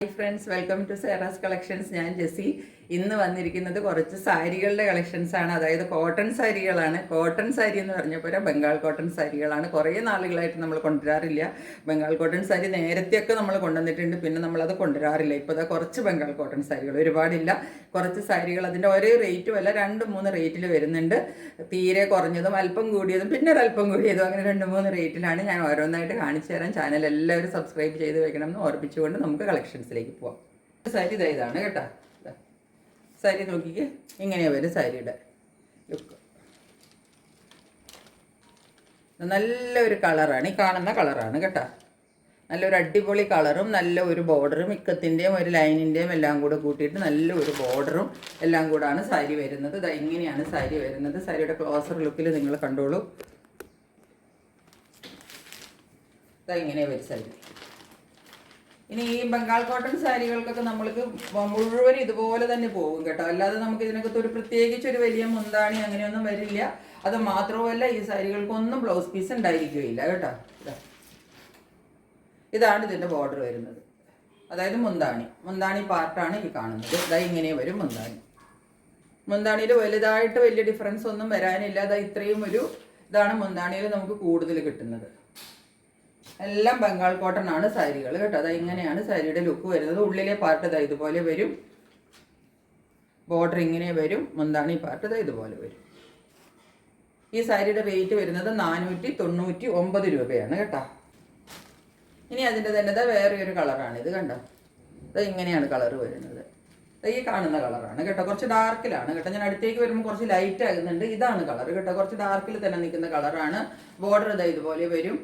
Hi friends, welcome to Sera's collections. ഞാൻ ജെസ്സി. ഇന്ന് വന്നിരിക്കുന്നത് കുറച്ച് സാരികളുടെ കളക്ഷൻസ് ആണ്. അതായത് കോട്ടൺ സാരികളാണ്. കോട്ടൺ സാരി എന്ന് പറഞ്ഞപ്പോൾ ബംഗാൾ കോട്ടൺ സാരികളാണ്. കുറേ നാളുകളായിട്ട് നമ്മൾ കൊണ്ടുവരാറില്ല. ബംഗാൾ കോട്ടൺ സാരി നേരത്തെയൊക്കെ നമ്മൾ കൊണ്ടുവന്നിട്ടുണ്ട്, പിന്നെ നമ്മളത് കൊണ്ടുവരാറില്ല. ഇപ്പോൾ അതാ കുറച്ച് ബംഗാൾ കോട്ടൺ സാരികൾ, ഒരുപാടില്ല, കുറച്ച് സാരികൾ. അതിൻ്റെ ഒരേ റേറ്റും അല്ല, 2-3 റേറ്റിൽ വരുന്നുണ്ട്. തീരെ കുറഞ്ഞതും അല്പം കൂടിയതും പിന്നെ ഒരല്പം കൂടിയതും, അങ്ങനെ 2-3 റേറ്റിലാണ്. ഞാൻ ഓരോന്നായിട്ട് കാണിച്ചു തരാം. ചാനൽ എല്ലാവരും സബ്സ്ക്രൈബ് ചെയ്ത് വെക്കണം എന്ന് ഓർപ്പിച്ചുകൊണ്ട് നമുക്ക് കളക്ഷൻസിലേക്ക് പോവാം. സാരി ഇതാണ് കേട്ടോ. സാരി നോക്കിക്ക്, ഇങ്ങനെയാണ് വരും സാരിയുടെ ലുക്ക്. നല്ലൊരു കളറാണ്, ഈ കാണുന്ന കളറാണ് കേട്ടോ. നല്ലൊരു അടിപൊളി കളറും നല്ല ഒരു ബോർഡറും, ഇക്കത്തിൻ്റെയും ഒരു ലൈനിൻ്റെയും എല്ലാം കൂടെ കൂട്ടിയിട്ട് നല്ലൊരു ബോർഡറും എല്ലാം കൂടാണ് സാരി വരുന്നത്. ഇതാ ഇങ്ങനെയാണ് സാരി വരുന്നത്. സാരിയുടെ ക്ലോസർ ലുക്കിൽ നിങ്ങൾ കണ്ടോളൂ. ഇതാ ഇങ്ങനെ വരും സാരി. ഇനി ഈ ബംഗാൾ കോട്ടൺ സാരികൾക്കൊക്കെ നമ്മൾക്ക് മുഴുവൻ ഇതുപോലെ തന്നെ പോകും കേട്ടോ. അല്ലാതെ നമുക്ക് ഇതിനകത്ത് ഒരു പ്രത്യേകിച്ച് ഒരു വലിയ മുന്താണി അങ്ങനെയൊന്നും വരില്ല. അത് മാത്രമല്ല, ഈ സാരികൾക്കൊന്നും ബ്ലൗസ് പീസ് ഉണ്ടായിരിക്കുകയില്ല കേട്ടോ. ഇതാണ് ഇതിൻ്റെ ബോർഡർ വരുന്നത്. അതായത് മുന്താണി പാർട്ടാണ് ഈ കാണുന്നത്. ഇതാ ഇങ്ങനെ വരും മുന്താണി. മുന്താണിയിൽ വലുതായിട്ട് വലിയ ഡിഫറൻസ് ഒന്നും വരാനില്ല. അതാ ഇത്രയും ഒരു ഇതാണ് മുന്താണിയിൽ നമുക്ക് കൂടുതൽ കിട്ടുന്നത്. എല്ലാം ബംഗാൾ കോട്ടൺ ആണ് സാരികൾ കേട്ടോ. അതാ ഇങ്ങനെയാണ് സാരിയുടെ ലുക്ക് വരുന്നത്. ഉള്ളിലെ പാർട്ട് ഇതാ ഇതുപോലെ വരും, ബോർഡർ ഇങ്ങനെ വരും, മുന്താണി പാർട്ട് ഇതാ ഇതുപോലെ വരും. ഈ സാരിയുടെ റേറ്റ് വരുന്നത് 499 രൂപയാണ് കേട്ടോ. ഇനി അതിൻ്റെ തന്നെ വേറെ ഒരു കളറാണ് ഇത് കണ്ടോ. ഇത് ഇങ്ങനെയാണ് കളർ വരുന്നത്. ഈ കാണുന്ന കളറാണ് കേട്ടോ. കുറച്ച് ഡാർക്കിലാണ് കേട്ടോ. ഞാൻ അടുത്തേക്ക് വരുമ്പോൾ കുറച്ച് ലൈറ്റ് ആകുന്നുണ്ട്. ഇതാണ് കളർ കേട്ടോ. കുറച്ച് ഡാർക്കിൽ തന്നെ നിൽക്കുന്ന കളറാണ്. ബോർഡർ ഇതാ ഇതുപോലെ വരും.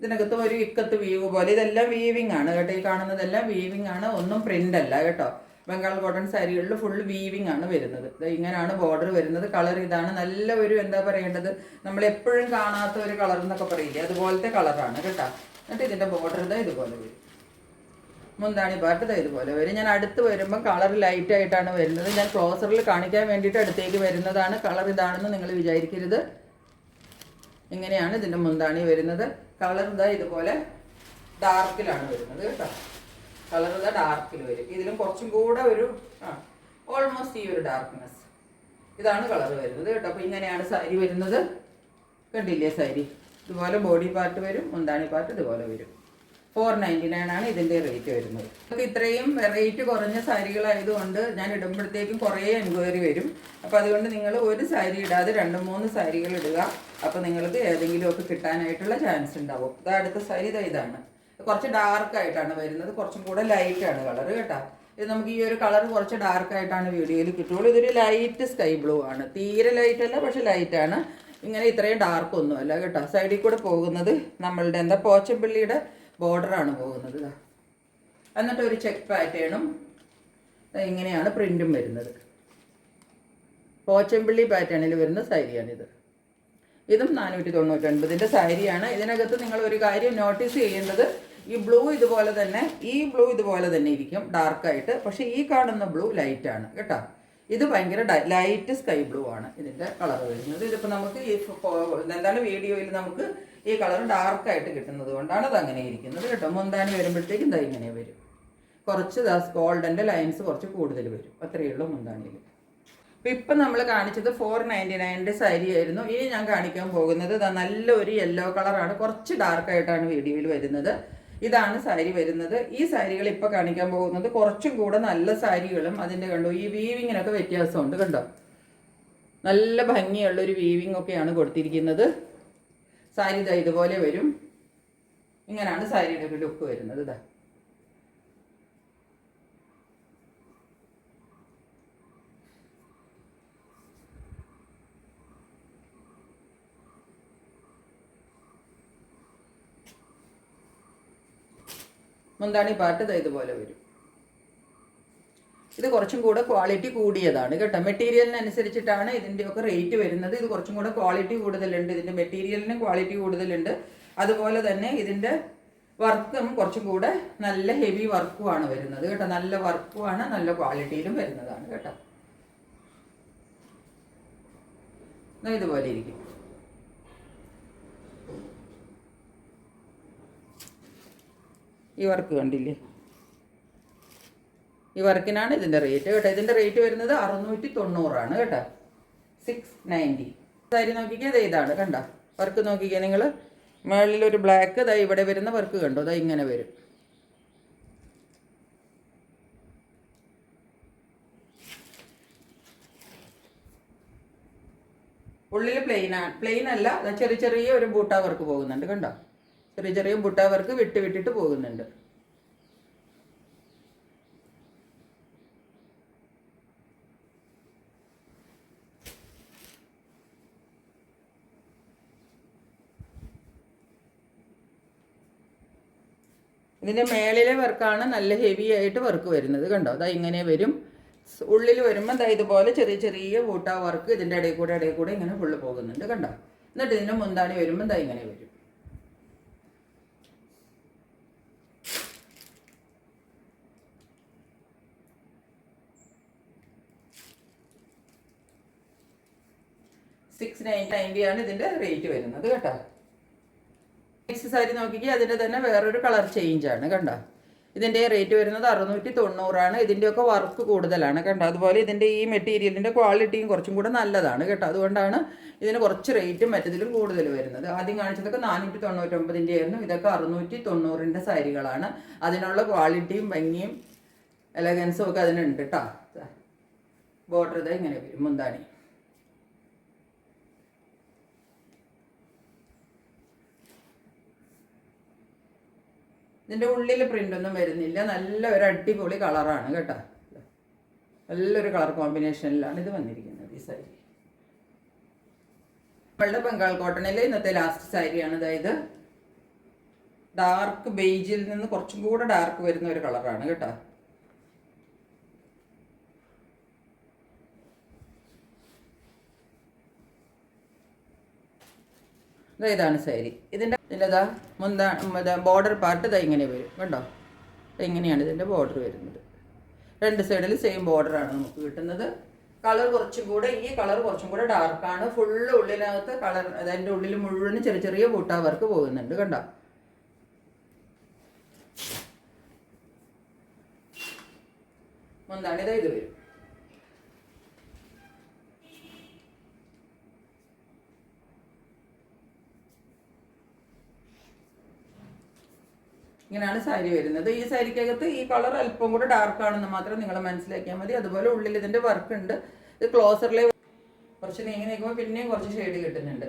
ഇതിനകത്ത് ഒരു ഇക്കത്ത് വീവ് പോലെ, ഇതെല്ലാം വീവിങ് ആണ് കേട്ടോ. ഈ കാണുന്നതെല്ലാം വീവിങ് ആണ്, ഒന്നും പ്രിന്റ് അല്ല കേട്ടോ. ബംഗാൾ കോട്ടൺ സാരികളിൽ ഫുൾ വീവിങ് ആണ് വരുന്നത്. ഇങ്ങനെയാണ് ബോർഡർ വരുന്നത്. കളർ ഇതാണ്. നല്ല ഒരു എന്താ പറയേണ്ടത്, നമ്മൾ എപ്പോഴും കാണാത്ത ഒരു കളർ എന്നൊക്കെ പറയില്ലേ, അതുപോലത്തെ കളറാണ് കേട്ടോ. എന്നിട്ട് ഇതിൻ്റെ ബോർഡർ ഇതാ ഇതുപോലെ വരും. മുന്താണി പാർട്ട് ഇതാ ഇതുപോലെ വരും. ഞാൻ അടുത്ത് വരുമ്പോൾ കളർ ലൈറ്റ് ആയിട്ടാണ് വരുന്നത്. ഞാൻ ക്ലോസറിൽ കാണിക്കാൻ വേണ്ടിയിട്ട് അടുത്തേക്ക് വരുന്നതാണ്. കളർ ഇതാണെന്ന് നിങ്ങൾ വിചാരിക്കരുത്. ഇങ്ങനെയാണ് ഇതിൻ്റെ മുന്താണി വരുന്നത്. കളർ ഇതാ ഇതുപോലെ ഡാർക്കിലാണ് വരുന്നത് കേട്ടോ. കളർ ഇതാ ഡാർക്കിൽ വരും. ഇതിലും കുറച്ചും കൂടെ ഒരു ഓൾമോസ്റ്റ് ഈ ഒരു ഡാർക്ക്നെസ്, ഇതാണ് കളർ വരുന്നത് കേട്ടോ. അപ്പോൾ ഇങ്ങനെയാണ് സാരി വരുന്നത്. കണ്ടില്ലേ സാരി? ഇതുപോലെ ബോഡി പാർട്ട് വരും, മുന്താണി പാർട്ട് ഇതുപോലെ വരും. 499 ആണ് ഇതിൻ്റെ റേറ്റ് വരുന്നത്. നമുക്ക് ഇത്രയും റേറ്റ് കുറഞ്ഞ സാരികളായതുകൊണ്ട് ഞാൻ ഇടുമ്പോഴത്തേക്കും കുറേ എൻക്വയറി വരും. അപ്പോൾ അതുകൊണ്ട് നിങ്ങൾ ഒരു സാരി ഇടാതെ 2-3 സാരികൾ ഇടുക. അപ്പോൾ നിങ്ങൾക്ക് ഏതെങ്കിലുമൊക്കെ കിട്ടാനായിട്ടുള്ള ചാൻസ് ഉണ്ടാവും. ഇത് അടുത്ത സാരി ഇതാണ്. കുറച്ച് ഡാർക്കായിട്ടാണ് വരുന്നത്. കുറച്ചും കൂടെ ലൈറ്റാണ് കളർ കേട്ടോ. ഇത് നമുക്ക് ഈ ഒരു കളർ കുറച്ച് ഡാർക്കായിട്ടാണ് വീഡിയോയിൽ കിട്ടുള്ളൂ. ഇതൊരു ലൈറ്റ് സ്കൈ ബ്ലൂ ആണ്. തീരെ ലൈറ്റ് അല്ല, പക്ഷെ ലൈറ്റാണ്. ഇങ്ങനെ ഇത്രയും ഡാർക്കൊന്നും അല്ല കേട്ടോ. സൈഡിൽ കൂടെ പോകുന്നത് നമ്മളുടെ പോച്ചമ്പള്ളിയുടെ ബോർഡറാണ് പോകുന്നത്. എന്നിട്ട് ഒരു ചെക്ക് പാറ്റേണും ഇങ്ങനെയാണ് പ്രിൻറ്റും വരുന്നത്. പോച്ചമ്പള്ളി പാറ്റേണിൽ വരുന്ന സാരിയാണിത്. ഇതും 499 സാരിയാണ്. ഇതിനകത്ത് നിങ്ങൾ ഒരു കാര്യം നോട്ടീസ് ചെയ്യേണ്ടത്, ഈ ബ്ലൂ ഇതുപോലെ തന്നെ, ഈ ബ്ലൂ ഇതുപോലെ തന്നെ ഇരിക്കും ഡാർക്കായിട്ട്. പക്ഷേ ഈ കാണുന്ന ബ്ലൂ ലൈറ്റാണ് കേട്ടോ. ഇത് ഭയങ്കര ലൈറ്റ് സ്കൈ ബ്ലൂ ആണ് ഇതിൻ്റെ കളർ വരുന്നത്. ഇതിപ്പോൾ നമുക്ക് ഈ എന്താണ് വീഡിയോയിൽ നമുക്ക് ഈ കളർ ഡാർക്കായിട്ട് കിട്ടുന്നത് കൊണ്ടാണ് അത് അങ്ങനെ ഇരിക്കുന്നത് കേട്ടോ. മുന്താണി വരുമ്പോഴത്തേക്കും ഇതാ ഇങ്ങനെ വരും. കുറച്ച് ഗോൾഡൻ്റെ ലൈൻസ് കുറച്ച് കൂടുതൽ വരും. അത്രയേ ഉള്ളൂ മുന്താണിയിൽ. അപ്പോൾ ഇപ്പം നമ്മൾ കാണിച്ചത് 499 സാരി ആയിരുന്നു. ഇനി ഞാൻ കാണിക്കാൻ പോകുന്നത് നല്ലൊരു യെല്ലോ കളറാണ്. കുറച്ച് ഡാർക്കായിട്ടാണ് വീഡിയോയിൽ വരുന്നത്. ഇതാണ് സാരി വരുന്നത്. ഈ സാരികൾ ഇപ്പോൾ കാണിക്കാൻ പോകുന്നത് കുറച്ചും കൂടെ നല്ല സാരികളും അതിൻ്റെ കണ്ടോ ഈ വീവിങ്ങിനൊക്കെ വ്യത്യാസമുണ്ട് കണ്ടോ. നല്ല ഭംഗിയുള്ളൊരു വീവിങ് ഒക്കെയാണ് കൊടുത്തിരിക്കുന്നത്. സാരി ഇതാ ഇതുപോലെ വരും. ഇങ്ങനെയാണ് സാരിയുടെ ഒരു ലുക്ക് വരുന്നത്. ഇതാ മുന്താണി പാർട്ട് ഇതാ ഇതുപോലെ വരും. ഇത് കുറച്ചും കൂടെ ക്വാളിറ്റി കൂടിയതാണ് കേട്ടോ. മെറ്റീരിയലിനനുസരിച്ചിട്ടാണ് ഇതിൻ്റെയൊക്കെ റേറ്റ് വരുന്നത്. ഇത് കുറച്ചും കൂടെ ക്വാളിറ്റി കൂടുതലുണ്ട്. ഇതിൻ്റെ മെറ്റീരിയലിന് ക്വാളിറ്റി കൂടുതലുണ്ട്. അതുപോലെ തന്നെ ഇതിൻ്റെ വർക്കും കുറച്ചും കൂടെ നല്ല ഹെവി വർക്കുമാണ് വരുന്നത് കേട്ടോ. നല്ല വർക്കുമാണ്, നല്ല ക്വാളിറ്റിയിലും വരുന്നതാണ് കേട്ടോ. ഇതുപോലെ ഇരിക്കും. ഈ വർക്ക് കണ്ടില്ലേ, ഈ വർക്കിനാണ് ഇതിൻ്റെ റേറ്റ് കേട്ടോ. ഇതിൻ്റെ റേറ്റ് വരുന്നത് 690 കേട്ടോ. 690. സാരി നോക്കിക്കേ, ഇതാണ് കണ്ട വർക്ക് നോക്കിക്കേ നിങ്ങൾ. മുകളിലൊരു ബ്ലാക്ക്, ദാ ഇവിടെ വരുന്ന വർക്ക് കണ്ടോ, ദാ ഇങ്ങനെ വരും. ഉള്ളിൽ പ്ലെയിൻ അല്ല, ചെറിയ ചെറിയ ഒരു ബൂട്ടാ വർക്ക് പോകുന്നുണ്ട് കണ്ടോ. ചെറിയ ചെറിയ ബൂട്ടാ വർക്ക് വിട്ടിട്ട് പോകുന്നുണ്ട്. ഇതിൻ്റെ മേളിലെ വർക്കാണ് നല്ല ഹെവി ആയിട്ട് വർക്ക് വരുന്നത് കണ്ടോ. അതാ ഇങ്ങനെ വരും. ഉള്ളിൽ വരുമ്പോൾ ദാ ഇതുപോലെ ചെറിയ ചെറിയ ബൂട്ടാ വർക്ക് ഇതിൻ്റെ ഇടയിൽ കൂടെ ഇങ്ങനെ ഫുള്ള് പോകുന്നുണ്ട് കണ്ടോ. എന്നിട്ട് ഇതിൻ്റെ മുന്താണി വരുമ്പോൾ ദാ ഇങ്ങനെ വരും. $690 ആണ് ഇതിൻ്റെ റേറ്റ് വരുന്നത് കേട്ടോ. നെക്സ്റ്റ് സാരി നോക്കിക്കേ, അതിൻ്റെ തന്നെ വേറൊരു കളർ ചേഞ്ച് ആണ് കണ്ടോ. ഇതിൻ്റെ റേറ്റ് വരുന്നത് 690 ഇതിൻ്റെയൊക്കെ വർക്ക് കൂടുതലാണ് കണ്ടോ. അതുപോലെ ഇതിൻ്റെ ഈ മെറ്റീരിയലിൻ്റെ ക്വാളിറ്റിയും കുറച്ചും കൂടെ നല്ലതാണ് കേട്ടോ. അതുകൊണ്ടാണ് ഇതിന് കുറച്ച് റേറ്റും മറ്റതിലും കൂടുതൽ വരുന്നത്. ആദ്യം കാണിച്ചതൊക്കെ 499 ആയിരുന്നു. ഇതൊക്കെ 690 സാരികളാണ്. അതിനുള്ള ക്വാളിറ്റിയും ഭംഗിയും എലഗൻസും ഒക്കെ അതിനുണ്ട് കേട്ടോ. ബോർഡർ ഇതാ ഇങ്ങനെ വരും, മുന്താണി. ഇതിൻ്റെ ഉള്ളിൽ പ്രിൻ്റൊന്നും വരുന്നില്ല. നല്ല ഒരു അടിപൊളി കളറാണ് കേട്ടോ. നല്ലൊരു കളർ കോമ്പിനേഷനിലാണ് ഇത് വന്നിരിക്കുന്നത് ഈ സാരി. നമ്മളുടെ ബംഗാൾ കോട്ടണിൽ ഇന്നത്തെ ലാസ്റ്റ് സാരിയാണ്. അതായത് ഡാർക്ക് ബേജിൽ നിന്ന് കുറച്ചും കൂടെ ഡാർക്ക് വരുന്ന ഒരു കളറാണ് കേട്ടോ. ഇതാണ് സാരി. ഇതിൻ്റെതാ ബോർഡർ പാർട്ട് ഇതാ ഇങ്ങനെ വരും കണ്ടോ. ഇങ്ങനെയാണ് ഇതിൻ്റെ ബോർഡർ വരുന്നത്. രണ്ട് സൈഡിൽ സെയിം ബോർഡറാണ് നമുക്ക് കിട്ടുന്നത്. കളർ കുറച്ചും കൂടെ, ഈ കളർ കുറച്ചും കൂടെ ഡാർക്കാണ്. ഫുള്ള് ഉള്ളിനകത്ത് കളർ, അതിൻ്റെ ഉള്ളിൽ മുഴുവൻ ചെറിയ ചെറിയ ബൂട്ടാ വർക്ക് പോകുന്നുണ്ട് കണ്ടോ. മുന്താണി ഇതാ ഇത് വരും. ഇങ്ങനെയാണ് സാരി വരുന്നത്. ഈ സാരിക്കകത്ത് ഈ കളർ അല്പം കൂടെ ഡാർക്കാണെന്ന് മാത്രം നിങ്ങൾ മനസ്സിലാക്കിയാൽ മതി. അതുപോലെ ഉള്ളിൽ ഇതിൻ്റെ വർക്ക് ഉണ്ട്. ഇത് ക്ലോസറിലെ കുറച്ച് നീങ്ങി നിൽക്കുമ്പോൾ പിന്നെയും കുറച്ച് ഷെയ്ഡ് കിട്ടുന്നുണ്ട്.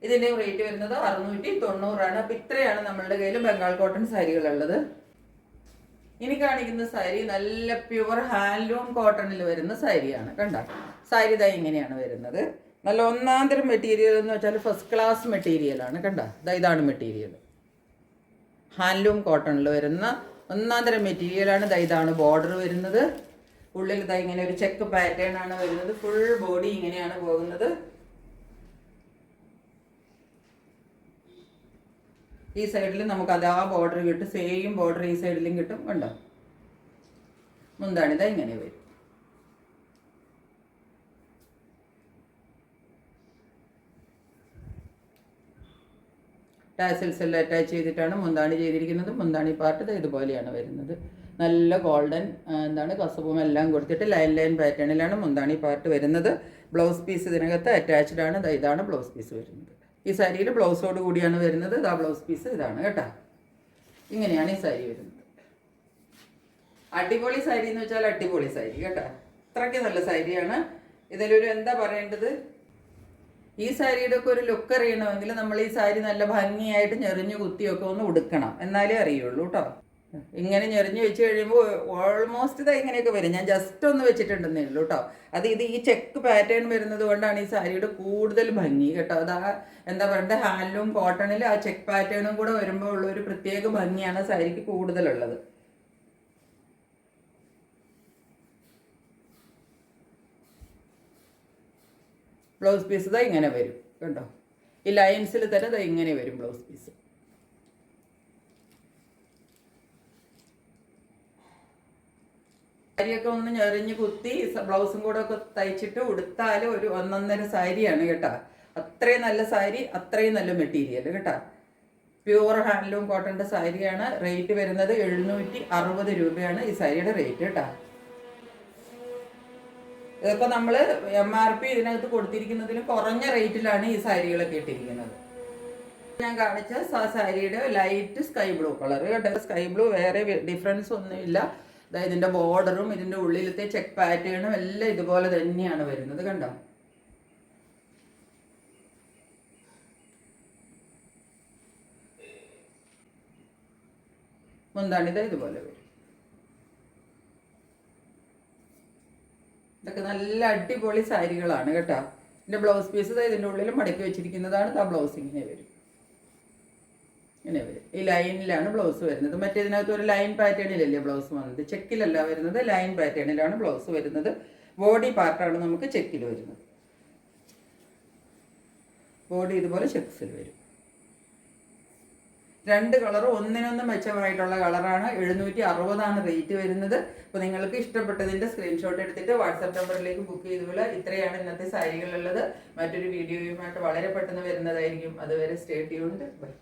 ഇതിൻ്റെ റേറ്റ് വരുന്നത് 690. അപ്പം ഇത്രയാണ് നമ്മളുടെ കയ്യിൽ ബംഗാൾ കോട്ടൺ സാരികളുള്ളത്. ഇനി കാണിക്കുന്ന സാരി നല്ല പ്യുവർ ഹാൻഡ്ലൂം കോട്ടണിൽ വരുന്ന സാരിയാണ് കണ്ടോ. സാരി ഇതാ ഇങ്ങനെയാണ് വരുന്നത്. നല്ല ഒന്നാം തരം മെറ്റീരിയൽ എന്ന് വെച്ചാൽ ഫസ്റ്റ് ക്ലാസ് മെറ്റീരിയലാണ് കണ്ടോ. ഇതാണ് മെറ്റീരിയൽ. ഹാൻഡ്ലൂം കോട്ടണിൽ വരുന്ന ഒന്നാം തരം മെറ്റീരിയലാണ്. ഇതാണ് ബോർഡർ വരുന്നത്. ഉള്ളിൽ ഇതാ ഇങ്ങനെ ഒരു ചെക്ക് പാറ്റേൺ ആണ് വരുന്നത്. ഫുൾ ബോഡി ഇങ്ങനെയാണ് പോകുന്നത്. ഈ സൈഡിൽ നമുക്ക് അതാ ബോർഡർ കിട്ടും. സെയിം ബോർഡർ ഈ സൈഡിലും കിട്ടും കണ്ടോ. മുന്താണിതാ ഇങ്ങനെ വരും. ടാസൽസ് എല്ലാം അറ്റാച്ച് ചെയ്തിട്ടാണ് മുന്താണി ചെയ്തിരിക്കുന്നത്. മുന്താണി പാർട്ട് ഇതുപോലെയാണ് വരുന്നത്. നല്ല ഗോൾഡൻ കസവും എല്ലാം കൊടുത്തിട്ട് ലൈൻ പാറ്റേണിലാണ് മുന്താണി പാർട്ട് വരുന്നത്. ബ്ലൗസ് പീസ് ഇതിനകത്ത് അറ്റാച്ച്ഡ് ആണ്. ഇതാണ് ബ്ലൗസ് പീസ് വരുന്നത്. ഈ സാരിയിൽ ബ്ലൗസോട് കൂടിയാണ് വരുന്നത്. ഇതാ ബ്ലൗസ് പീസ് ഇതാണ് കേട്ടോ. ഇങ്ങനെയാണ് ഈ സാരി വരുന്നത്. അടിപൊളി സാരി എന്ന് വെച്ചാൽ അടിപൊളി സാരി കേട്ടോ. അത്രയ്ക്ക് നല്ല സാരിയാണ്. ഇതിലൊരു എന്താ പറയേണ്ടത്, ഈ സാരിയുടെ ഒക്കെ ഒരു ലുക്ക് അറിയണമെങ്കിൽ നമ്മൾ ഈ സാരി നല്ല ഭംഗിയായിട്ട് ഞെറിഞ്ഞു കുത്തിയൊക്കെ ഒന്ന് ഉടുക്കണം, എന്നാലേ അറിയുള്ളൂ കേട്ടോ. ഇങ്ങനെ ഞെറിഞ്ഞ് വെച്ച് കഴിയുമ്പോൾ ഓൾമോസ്റ്റ് ഇതാ ഇങ്ങനെയൊക്കെ വരും. ഞാൻ ജസ്റ്റ് ഒന്ന് വെച്ചിട്ടുണ്ടെന്നേ ഉള്ളൂ കേട്ടോ. ഇത് ഈ ചെക്ക് പാറ്റേൺ വരുന്നത് കൊണ്ടാണ് ഈ സാരിയുടെ കൂടുതൽ ഭംഗി കേട്ടോ. അതാ എന്താ പറയുക, ഹാൻഡ്ലൂം കോട്ടണിൽ ആ ചെക്ക് പാറ്റേണും കൂടെ വരുമ്പോൾ ഉള്ള ഒരു പ്രത്യേക ഭംഗിയാണ് സാരിക്ക് കൂടുതലുള്ളത്. ബ്ലൗസ് പീസ് ഇതാ ഇങ്ങനെ വരും കേട്ടോ. ഈ ലൈൻസിൽ തന്നെ ഇതാ ഇങ്ങനെ വരും ബ്ലൗസ് പീസ്. സാരിയൊക്കെ ഒന്ന് ഞെറിഞ്ഞ് കുത്തി ബ്ലൗസും കൂടെ ഒക്കെ തയ്ച്ചിട്ട് ഉടുത്താൽ ഒരു ഒന്നൊന്നര സാരിയാണ് കേട്ടോ. അത്രയും നല്ല സാരി, അത്രയും നല്ല മെറ്റീരിയൽ കേട്ടോ. പ്യുവർ ഹാൻഡ്ലൂം കോട്ടൻ്റെ സാരിയാണ്. റേറ്റ് വരുന്നത് 760 രൂപയാണ് ഈ സാരിയുടെ റേറ്റ് കേട്ടോ. ഇതൊക്കെ നമ്മൾ MRP ഇതിനകത്ത് കൊടുത്തിരിക്കുന്നതിലും കുറഞ്ഞ റേറ്റിലാണ് ഈ സാരികളൊക്കെ ഇട്ടിരിക്കുന്നത്. ഞാൻ കാണിച്ച സാരിയുടെ ലൈറ്റ് സ്കൈ ബ്ലൂ കളർ കേട്ടോ. സ്കൈ ബ്ലൂ വേറെ ഡിഫറൻസ് ഒന്നുമില്ല. അതായത് ഇതിൻ്റെ ബോർഡറും ഇതിൻ്റെ ഉള്ളിലത്തെ ചെക്ക് പാറ്റേണും എല്ലാം ഇതുപോലെ തന്നെയാണ് വരുന്നത് കണ്ടോ. മുന്താണിത് ഇതുപോലെ വരും. ഇതൊക്കെ നല്ല അടിപൊളി സാരികളാണ് കേട്ടോ. ഇതിൻ്റെ ബ്ലൗസ് പീസ് ഇതിൻ്റെ ഉള്ളിൽ മടക്കി വെച്ചിരിക്കുന്നതാണ്. ആ ബ്ലൗസ് ഇങ്ങനെ വരും, ഇങ്ങനെ വരും. ഈ ലൈനിലാണ് ബ്ലൗസ് വരുന്നത്. മറ്റേതിനകത്ത് ഒരു ലൈൻ പാറ്റേണിലല്ലേ ബ്ലൗസ് വന്നത്, ചെക്കിലല്ല വരുന്നത്, ലൈൻ പാറ്റേണിലാണ് ബ്ലൗസ് വരുന്നത്. ബോഡി പാർട്ടാണ് നമുക്ക് ചെക്കിൽ വരുന്നത്. ബോഡി ഇതുപോലെ ചെക്സിൽ വരും. രണ്ട് കളറും ഒന്നിനൊന്നും മെച്ചമായിട്ടുള്ള കളറാണ്. 760 റേറ്റ് വരുന്നത്. അപ്പോൾ നിങ്ങൾക്ക് ഇഷ്ടപ്പെട്ടതിൻ്റെ സ്ക്രീൻഷോട്ട് എടുത്തിട്ട് വാട്സാപ്പ് നമ്പറിലേക്ക് ബുക്ക് ചെയ്തുപോലെ. ഇത്രയാണ് ഇന്നത്തെ സാരികളുള്ളത്. മറ്റൊരു വീഡിയോയുമായിട്ട് വളരെ പെട്ടെന്ന് വരുന്നതായിരിക്കും. അതുവരെ സ്റ്റേ ട്യൂൺഡ്. ബൈ.